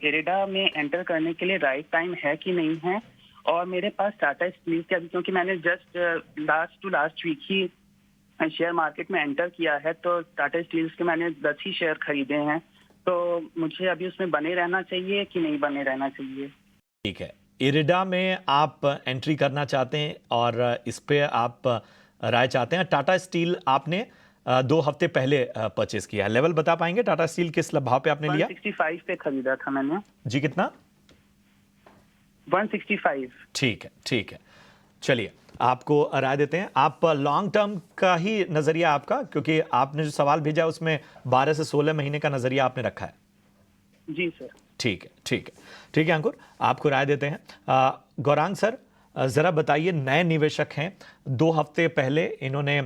IRDA में enter करने के लिए राइट टाइम है कि नहीं है, और मेरे पास टाटा स्टील के अभी, क्योंकि मैंने जस्ट लास्ट वीक ही शेयर मार्केट में एंटर किया है, तो टाटा स्टील्स के मैंने 10 ही शेयर खरीदे हैं। तो मुझे अभी उसमें बने रहना चाहिए कि नहीं बने रहना चाहिए? ठीक है, इरिडा में आप एंट्री करना चाहते हैं और इस पे आप राय चाहते हैं। टाटा स्टील आपने 2 हफ्ते पहले परचेस किया है। लेवल बता पाएंगे टाटा स्टील किस भाव पे आपने लिया? 165 पे खरीदा था मैंने। जी कितना? 165। ठीक है, ठीक है। चलिए आपको राय देते हैं। आप लॉन्ग टर्म का ही नजरिया आपका, क्योंकि आपने जो सवाल भेजा है उसमें 12 से 16 महीने का नजरिया आपने रखा है। जी सर। ठीक है, ठीक है, ठीक है अंकुर, आपको राय देते हैं। गौरांग सर, जरा बताइए, नए निवेशक हैं, 2 हफ्ते पहले इन्होंने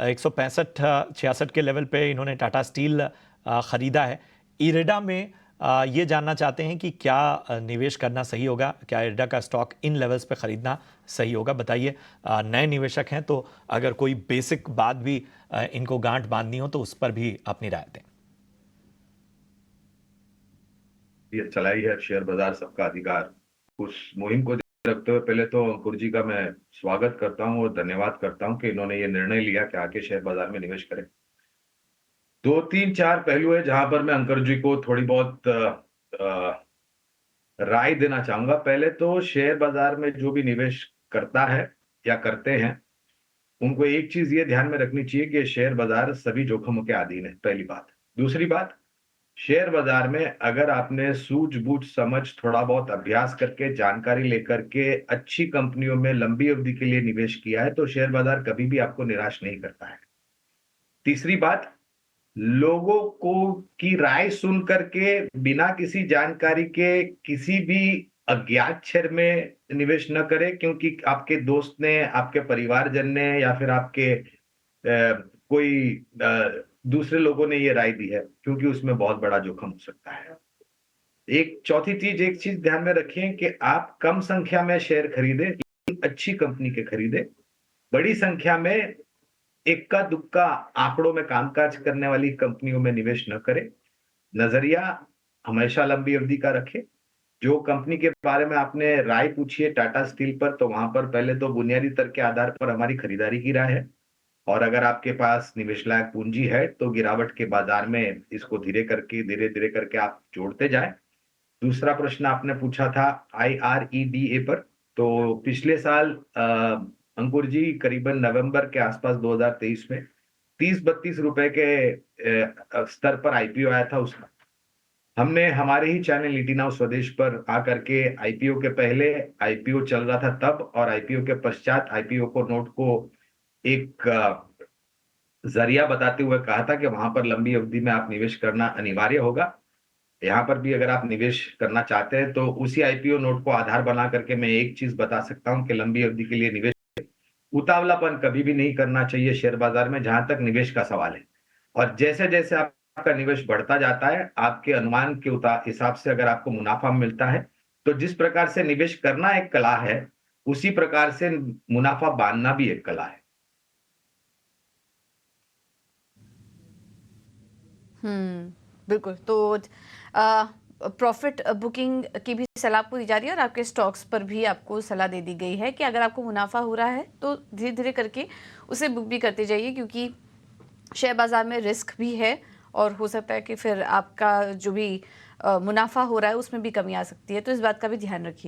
165-66 के लेवल पे इन्होंने टाटा स्टील खरीदा है। इरिडा में ये जानना चाहते हैं कि क्या निवेश करना सही होगा, क्या इरिडा का स्टॉक इन लेवल्स पे खरीदना सही होगा? बताइए। नए निवेशक हैं तो अगर कोई बेसिक बात भी इनको गांठ बांधनी हो तो उस पर भी अपनी राय दें। ये चलाई है शेयर बाजार सबका अधिकार, उस मुहिम को रखते हुए पहले तो अंकुर जी का मैं स्वागत करता हूं और धन्यवाद करता हूं कि इन्होंने ये निर्णय लिया कि आके शेयर बाजार में निवेश करें। 2-3-4 पहलू है जहां पर मैं अंकुर जी को थोड़ी बहुत राय देना चाहूंगा। पहले तो शेयर बाजार में जो भी निवेश करता है या करते हैं, उनको एक चीज ये ध्यान में रखनी चाहिए कि शेयर बाजार सभी जोखिमों के अधीन है, पहली बात। दूसरी बात, शेयर बाजार में अगर आपने सूझबूझ समझ थोड़ा बहुत अभ्यास करके जानकारी लेकर के अच्छी कंपनियों में लंबी अवधि के लिए निवेश किया है तो शेयर बाजार कभी भी आपको निराश नहीं करता है। तीसरी बात, लोगों को की राय सुन करके बिना किसी जानकारी के किसी भी अज्ञात शेयर में निवेश न करें, क्योंकि आपके दोस्त ने, आपके परिवारजन ने या फिर आपके कोई दूसरे लोगों ने ये राय दी है, क्योंकि उसमें बहुत बड़ा जोखिम हो सकता है। एक चौथी चीज, एक चीज ध्यान में रखिए कि आप कम संख्या में शेयर खरीदे, लेकिन अच्छी कंपनी के खरीदे। बड़ी संख्या में इक्का दुक्का आंकड़ों में कामकाज करने वाली कंपनियों में निवेश न करें। नजरिया हमेशा लंबी अवधि का रखें। जो कंपनी के बारे में आपने राय पूछी है टाटा स्टील पर, तो वहां पर पहले तो बुनियादी तर्क के आधार पर हमारी खरीदारी की राय है, और अगर आपके पास निवेश लायक पूंजी है तो गिरावट के बाजार में इसको धीरे धीरे करके आप जोड़ते जाएं। दूसरा प्रश्न आपने पूछा था IREDA पर, तो पिछले साल अंकुर जी करीबन नवंबर के आसपास 2023 में 30-32 रुपए के स्तर पर आईपीओ आया था। उसका हमने हमारे ही चैनल ईटी नाउ स्वदेश पर आकर के आईपीओ के पहले, आईपीओ चल रहा था तब, और आईपीओ के पश्चात आईपीओ को नोट को एक जरिया बताते हुए कहा था कि वहां पर लंबी अवधि में आप निवेश करना अनिवार्य होगा। यहाँ पर भी अगर आप निवेश करना चाहते हैं तो उसी आईपीओ नोट को आधार बना करके मैं एक चीज बता सकता हूं कि लंबी अवधि के लिए निवेश, उतावलापन कभी भी नहीं करना चाहिए शेयर बाजार में जहां तक निवेश का सवाल है। और जैसे जैसे आपका निवेश बढ़ता जाता है, आपके अनुमान के हिसाब से अगर आपको मुनाफा मिलता है, तो जिस प्रकार से निवेश करना एक कला है, उसी प्रकार से मुनाफा बांधना भी एक कला है। बिल्कुल। तो प्रॉफिट बुकिंग की भी सलाह आपको दी जा रही है और आपके स्टॉक्स पर भी आपको सलाह दे दी गई है कि अगर आपको मुनाफा हो रहा है तो धीरे धीरे करके उसे बुक भी करते जाइए, क्योंकि शेयर बाजार में रिस्क भी है और हो सकता है कि फिर आपका जो भी मुनाफा हो रहा है उसमें भी कमी आ सकती है, तो इस बात का भी ध्यान रखिए।